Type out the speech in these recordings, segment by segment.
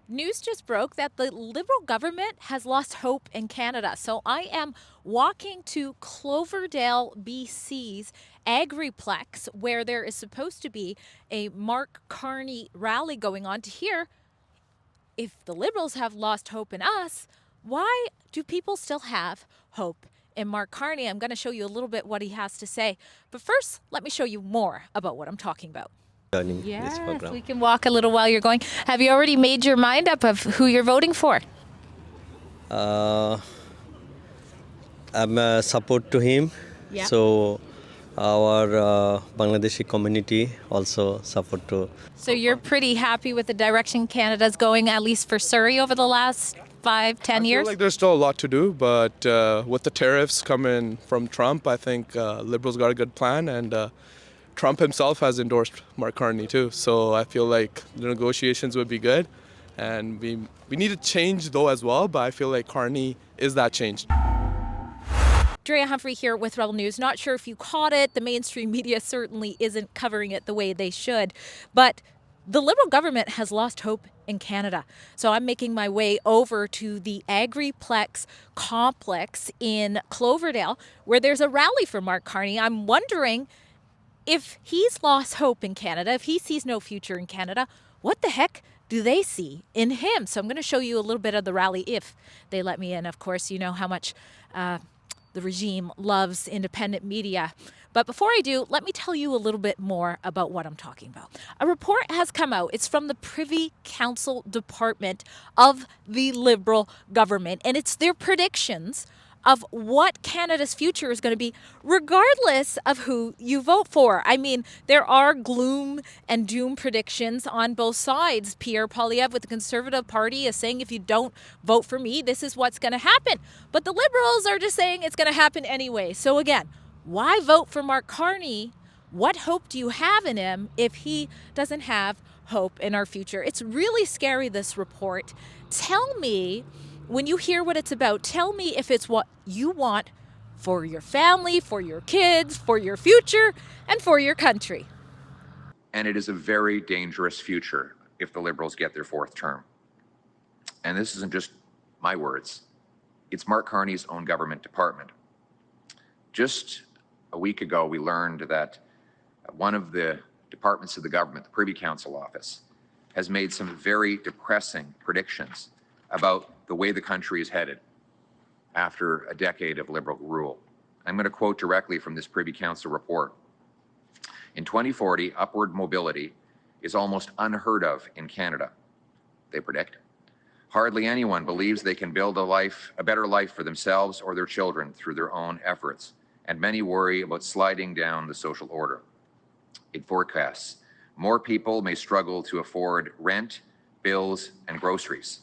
News just broke that the Liberal government has lost hope in Canada. So I am walking to Cloverdale, BC's Agriplex, where there is supposed to be a Mark Carney rally going on to hear if the Liberals have lost hope in us, why do people still have hope in Mark Carney? I'm going to show you a little bit what he has to say. But first, let me show you more about what I'm talking about. Learning this Yes, program. we can walk a little while you're going. Have you already made your mind up of who you're voting for? Uh, I'm a support to him. Yeah. So our Bangladeshi community also support to. So you're pretty happy with the direction Canada's going, at least for Surrey, over the last 5, 10 I feel years? like there's still a lot to do, but with the tariffs coming from Trump, I think Liberals got a good plan, and Trump himself has endorsed Mark Carney too. So I feel like the negotiations would be good, and we need to change though as well. But I feel like Carney is that change. Drea Humphrey here with Rebel News. Not sure if you caught it. The mainstream media certainly isn't covering it the way they should. But the Liberal government has lost hope in Canada. So I'm making my way over to the Agriplex complex in Cloverdale, where there's a rally for Mark Carney. I'm wondering if he's lost hope in Canada, if he sees no future in Canada, what the heck do they see in him? So I'm going to show you a little bit of the rally if they let me in. Of course, you know how much the regime loves independent media. But before I do, let me tell you a little bit more about what I'm talking about. A report has come out. It's from the Privy Council Department of the Liberal government, and it's their predictions of what Canada's future is going to be, regardless of who you vote for. I mean, there are gloom and doom predictions on both sides. Pierre Poilievre with the Conservative Party is saying, if you don't vote for me, this is what's going to happen. But the Liberals are just saying it's going to happen anyway. So again, why vote for Mark Carney? What hope do you have in him if he doesn't have hope in our future? It's really scary, this report. Tell me, when you hear what it's about, tell me if it's what you want for your family, for your kids, for your future, and for your country. And it is a very dangerous future if the Liberals get their fourth term. And this isn't just my words. It's Mark Carney's own government department. Just a week ago, we learned that one of the departments of the government, the Privy Council office, has made some very depressing predictions about the way the country is headed after a decade of Liberal rule. I'm going to quote directly from this Privy Council report. In 2040, upward mobility is almost unheard of in Canada, they predict. Hardly anyone believes they can build a better life for themselves or their children through their own efforts, and many worry about sliding down the social order. It forecasts more people may struggle to afford rent, bills, and groceries.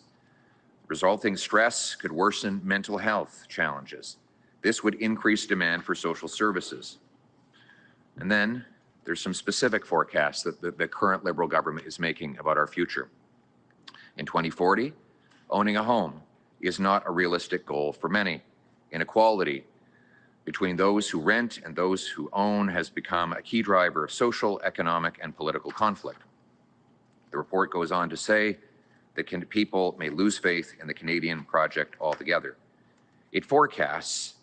Resulting stress could worsen mental health challenges. This would increase demand for social services. And then there's some specific forecasts that the current Liberal government is making about our future. In 2040, owning a home is not a realistic goal for many. Inequality between those who rent and those who own has become a key driver of social, economic, and political conflict. The report goes on to say that people may lose faith in the Canadian project altogether. It forecasts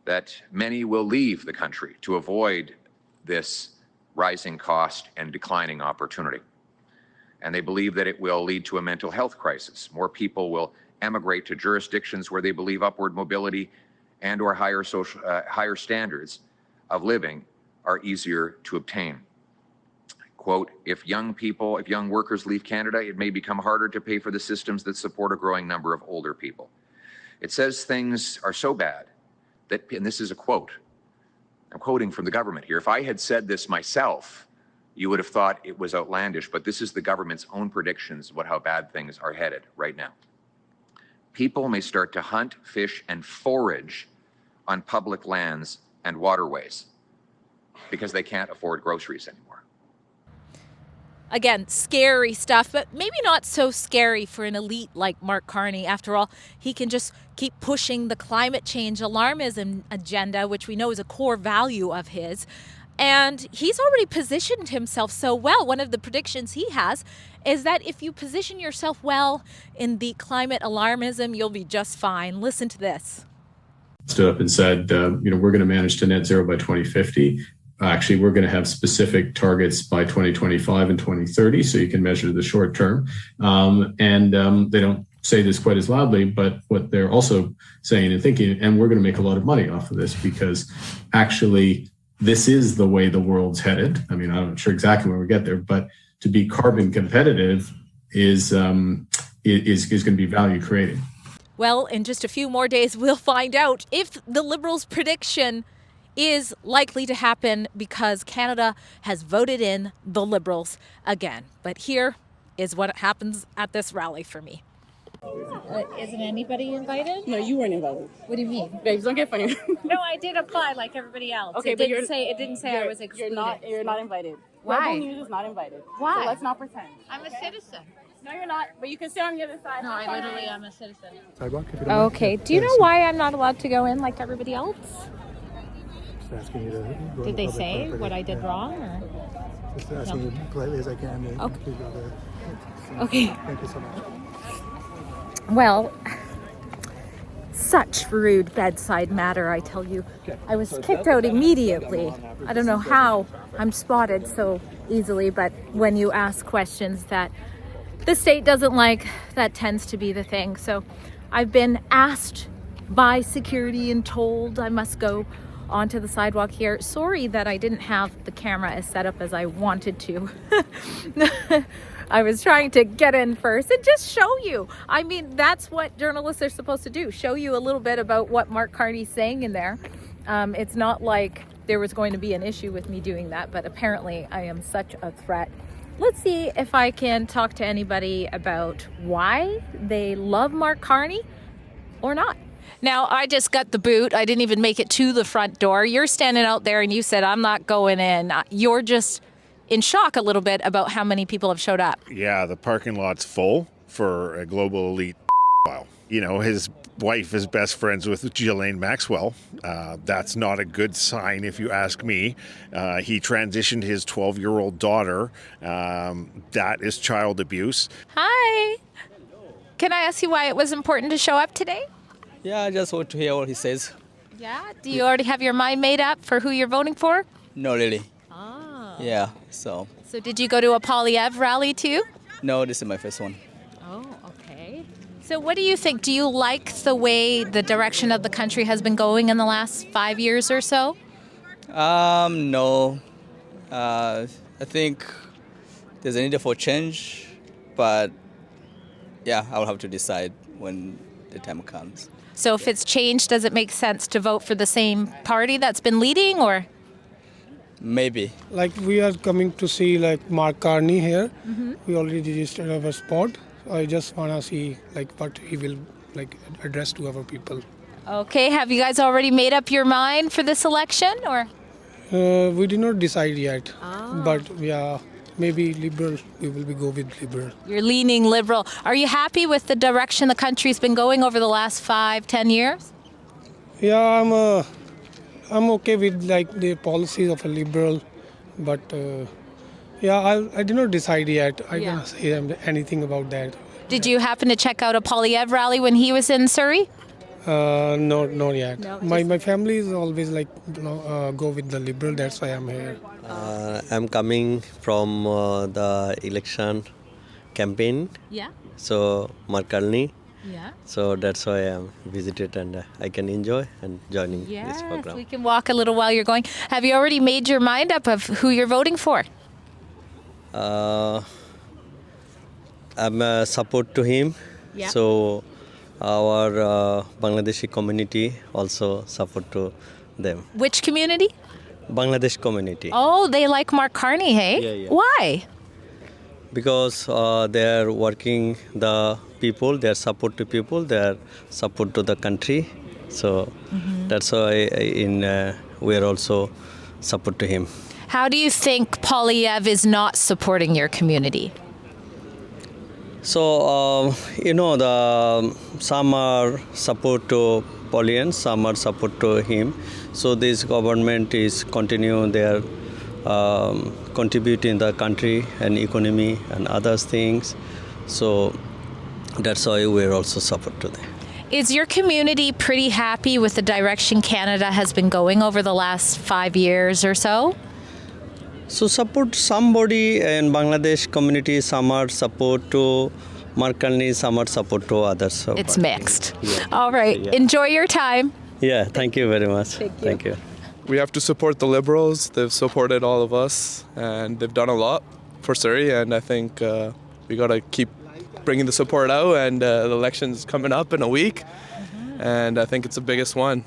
that many will leave the country to avoid this rising cost and declining opportunity. And they believe that it will lead to a mental health crisis. More people will emigrate to jurisdictions where they believe upward mobility and or higher standards of living are easier to obtain. Quote, if young workers leave Canada, it may become harder to pay for the systems that support a growing number of older people. It says things are so bad that, and this is a quote, I'm quoting from the government here. If I had said this myself, you would have thought it was outlandish, but this is the government's own predictions about how bad things are headed right now. People may start to hunt, fish, and forage on public lands and waterways because they can't afford groceries anymore. Again, scary stuff, but maybe not so scary for an elite like Mark Carney. After all, he can just keep pushing the climate change alarmism agenda, which we know is a core value of his. And he's already positioned himself so well. One of the predictions he has is that if you position yourself well in the climate alarmism, you'll be just fine. Listen to this. Stood up and said, we're going to manage to net zero by 2050. Actually, we're going to have specific targets by 2025 and 2030, so you can measure the short term. They don't say this quite as loudly, but what they're also saying and thinking, and we're going to make a lot of money off of this because actually this is the way the world's headed. I mean, I'm not sure exactly when we get there, but to be carbon competitive is going to be value creating. Well, in just a few more days, we'll find out if the Liberals' prediction is likely to happen because Canada has voted in the Liberals again. But here is what happens at this rally for me. Isn't anybody invited? No, you weren't invited. What do you mean? Babes, don't get funny. No, I did apply like everybody else. Okay, it but didn't say I was excluded. You're not invited. Why? Rebel News is not invited. Why? So let's not pretend. I'm a citizen. No, you're not. But you can sit on the other side. No, I literally am a citizen. Sidewalk, if you don't mind. Okay. Do you know why I'm not allowed to go in like everybody else? Just asking you to go Did to they public say property. what I did Yeah. wrong? Or? Just asking you politely as I can to Okay. please go there. So, Okay. Thank you so much. Well, such rude bedside matter, I tell you. I was kicked out immediately. I don't know how I'm spotted so easily, but when you ask questions that the state doesn't like, that tends to be the thing. So I've been asked by security and told I must go onto the sidewalk here. Sorry that I didn't have the camera as set up as I wanted to. I was trying to get in first and just show you. I mean, that's what journalists are supposed to do. Show you a little bit about what Mark Carney's saying in there. It's not like there was going to be an issue with me doing that, but apparently I am such a threat. Let's see if I can talk to anybody about why they love Mark Carney or not. Now, I just got the boot. I didn't even make it to the front door. You're standing out there and you said, I'm not going in. You're just in shock a little bit about how many people have showed up. Yeah, the parking lot's full for a global elite file. You know, his wife is best friends with Ghislaine Maxwell. That's not a good sign if you ask me. He transitioned his 12-year-old daughter. That is child abuse. Hi. Can I ask you why it was important to show up today? Yeah, I just want to hear what he says. Yeah. Do you already have your mind made up for who you're voting for? No, really. Oh. Yeah, so. So did you go to a Polyev rally too? No, this is my first one. Oh, okay. So what do you think? Do you like the way the direction of the country has been going in the last 5 years or so? No. I think there's a need for change, but yeah, I'll have to decide when the time comes. So if it's changed, does it make sense to vote for the same party that's been leading, or? Maybe. Like we are coming to see like Mark Carney here. We already registered our spot. I just wanna see like what he will like address to our people. Okay, have you guys already made up your mind for this election, or? We did not decide yet, but yeah, maybe Liberal. We will be go with Liberal. You're leaning Liberal. Are you happy with the direction the country's been going over the last 5-10 years? Yeah, I'm okay with like the policies of a Liberal, but yeah, I did not decide yet. I cannot say anything about that. Did you happen to check out a Polyev rally when he was in Surrey? No, not yet. No, My family is always like go with the Liberal. That's why I'm here. I'm coming from the election campaign. Yeah. So Mark Carney. Yeah. So that's why I'm visited and I can enjoy and joining this Yes, program. we can walk a little while you're going. Have you already made your mind up of who you're voting for? I'm a support to him. Yeah. So our Bangladeshi community also support to them. Which community? Bangladesh community. Oh, they like Mark Carney, hey? Yeah, yeah. Why? Because they're working the people, their support to people, their support to the country. So that's why we're also support to him. How do you think Polyev is not supporting your community? So some are support to Polians, some are support to him. So this government is continue their contribute in the country and economy and other things. So that's why we're also support to them. Is your community pretty happy with the direction Canada has been going over the last 5 years or so? So support somebody in Bangladesh community, some are support to Mark Carney, some are support to others. So It's but- mixed. Yeah. All right. Yeah. Enjoy your time. Yeah, thank you very much. Thank you. We have to support the Liberals. They've supported all of us, and they've done a lot for Surrey. And I think we got to keep bringing the support out. And the election's coming up in a week, and I think it's the biggest one.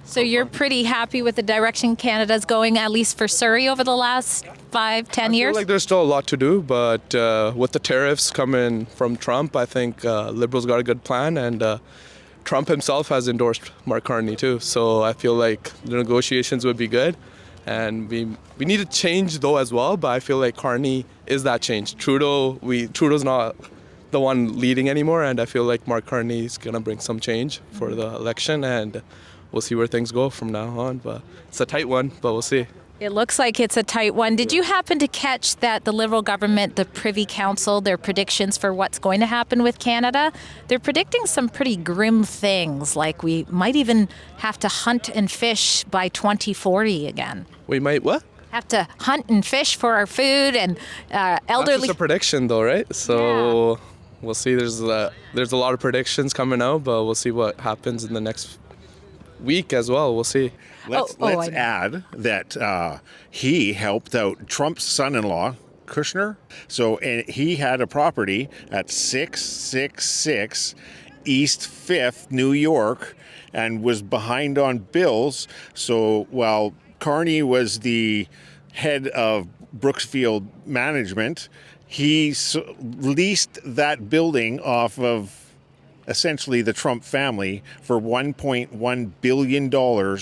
So you're pretty happy with the direction Canada's going, at least for Surrey, over the last 5-10 I years? feel like there's still a lot to do, but with the tariffs coming from Trump, I think Liberals got a good plan, and Trump himself has endorsed Mark Carney too. So I feel like the negotiations would be good, and we need to change though as well. But I feel like Carney is that change. Trudeau's not the one leading anymore, and I feel like Mark Carney is gonna bring some change for the election, and we'll see where things go from now on. But it's a tight one, but we'll see. It looks like it's a tight one. Did you happen to catch that the Liberal government, the Privy Council, their predictions for what's going to happen with Canada? They're predicting some pretty grim things, like we might even have to hunt and fish by 2040 again. We might what? Have to hunt and fish for our food, and That's elderly. just a prediction, though, right? So we'll see. There's a lot of predictions coming out, but we'll see what happens in the next week as well. We'll see. Let's I know. add that he helped out Trump's son-in-law, Kushner. So and he had a property at 666 East 5th, New York, and was behind on bills. So while Carney was the head of Brooksfield Management, he leased that building off of essentially the Trump family for $1.1 billion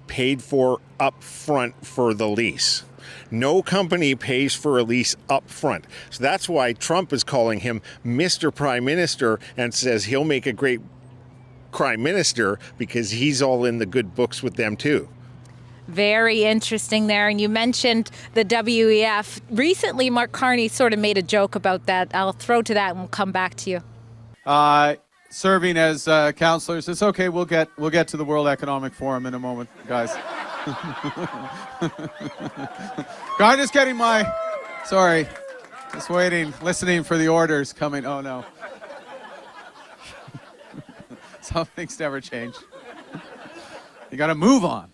paid for up front for the lease. No company pays for a lease up front. So that's why Trump is calling him Mr. Prime Minister and says he'll make a great Prime Minister because he's all in the good books with them too. Very interesting there. And you mentioned the WEF. Recently, Mark Carney sort of made a joke about that. I'll throw to that and we'll come back to you. Serving as counselors. It's okay. We'll get to the World Economic Forum in a moment, guys. I'm just getting sorry, just waiting, listening for the orders coming. Oh no. Some things never change. You got to move on.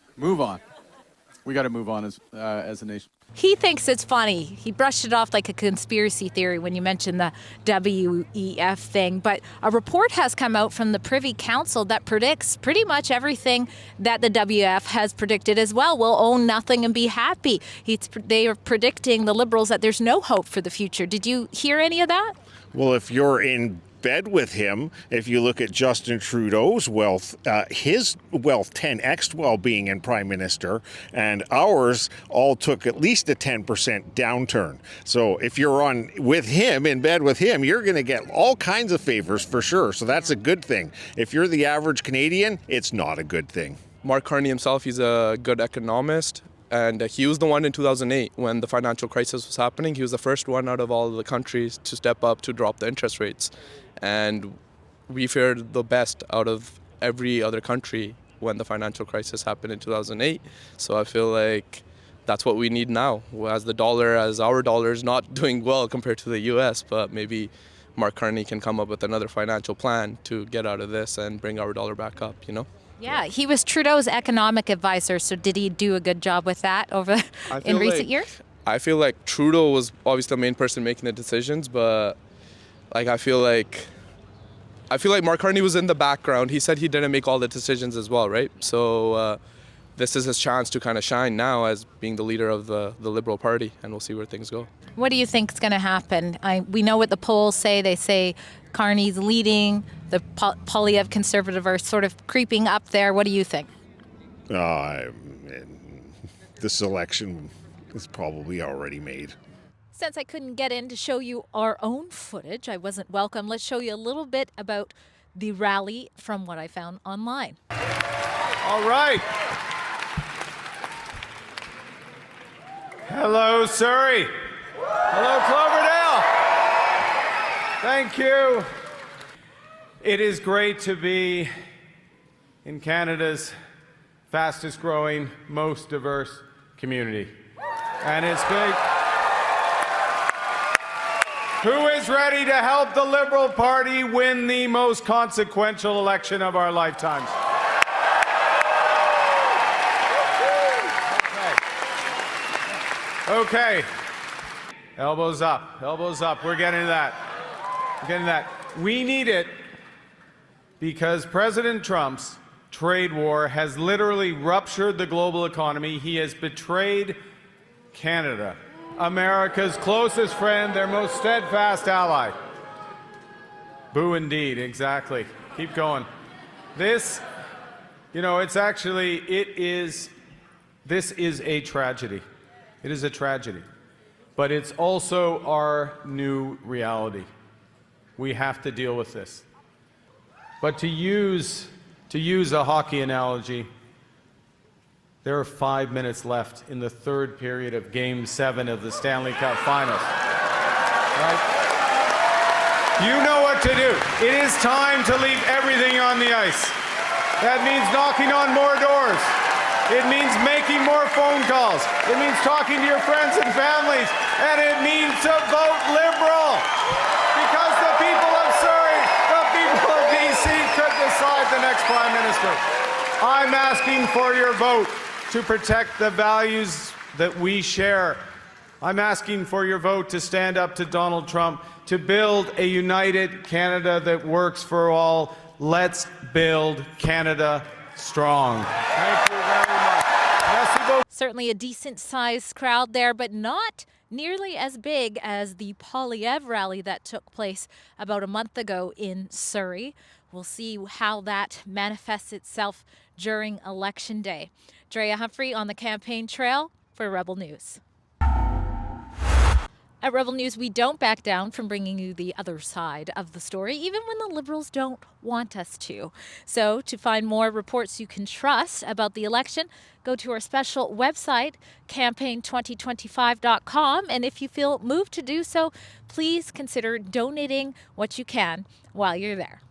We got to move on as a nation. He thinks it's funny. He brushed it off like a conspiracy theory when you mentioned the WEF thing. But a report has come out from the Privy Council that predicts pretty much everything that the WEF has predicted as well. We'll own nothing and be happy. They are predicting, the Liberals, that there's no hope for the future. Did you hear any of that? Well, if you're in bed with him, if you look at Justin Trudeau's wealth, his wealth 10x'd while being in Prime Minister, and ours all took at least a 10% downturn. So if you're in bed with him, you're going to get all kinds of favors for sure. So that's a good thing. If you're the average Canadian, it's not a good thing. Mark Carney himself, he's a good economist. And he was the one in 2008 when the financial crisis was happening. He was the first one out of all the countries to step up to drop the interest rates. And we fared the best out of every other country when the financial crisis happened in 2008. So I feel like that's what we need now. As our dollar is not doing well compared to the US, but maybe Mark Carney can come up with another financial plan to get out of this and bring our dollar back up, Yeah, he was Trudeau's economic advisor, so did he do a good job with that in recent years? I feel like Trudeau was obviously the main person making the decisions, but I feel like Mark Carney was in the background. He said he didn't make all the decisions as well, right? So this is his chance to kind of shine now as being the leader of the Liberal Party, and we'll see where things go. What do you think is going to happen? We know what the polls say. They say Carney's leading. The Polyev Conservative are sort of creeping up there. What do you think? This election is probably already made. Since I couldn't get in to show you our own footage, I wasn't welcome. Let's show you a little bit about the rally from what I found online. All right. Hello, Surrey. Hello, Cloverdale. Thank you. It is great to be in Canada's fastest growing, most diverse community. And it's big. Who is ready to help the Liberal Party win the most consequential election of our lifetimes? Okay. Elbows up, elbows up. We're getting to that. We're getting to that. We need it because President Trump's trade war has literally ruptured the global economy. He has betrayed Canada, America's closest friend, their most steadfast ally. Boo indeed, exactly. Keep going. This, this is a tragedy. It is a tragedy. But it's also our new reality. We have to deal with this. But to use a hockey analogy, there are 5 minutes left in the third period of Game 7 of the Stanley Cup Finals. Right? You know what to do. It is time to leave everything on the ice. That means knocking on more doors. It means making more phone calls. It means talking to your friends and families. And it means to vote Liberal. Because the people of Surrey, the people of BC could decide the next Prime Minister. I'm asking for your vote to protect the values that we share. I'm asking for your vote to stand up to Donald Trump, to build a united Canada that works for all. Let's build Canada strong. Thank you very much. Merci beaucoup. Certainly a decent-sized crowd there, but not nearly as big as the Polyev rally that took place about a month ago in Surrey. We'll see how that manifests itself during Election Day. Drea Humphrey on the campaign trail for Rebel News. At Rebel News, we don't back down from bringing you the other side of the story, even when the Liberals don't want us to. So to find more reports you can trust about the election, go to our special website, campaign2025.com. And if you feel moved to do so, please consider donating what you can while you're there.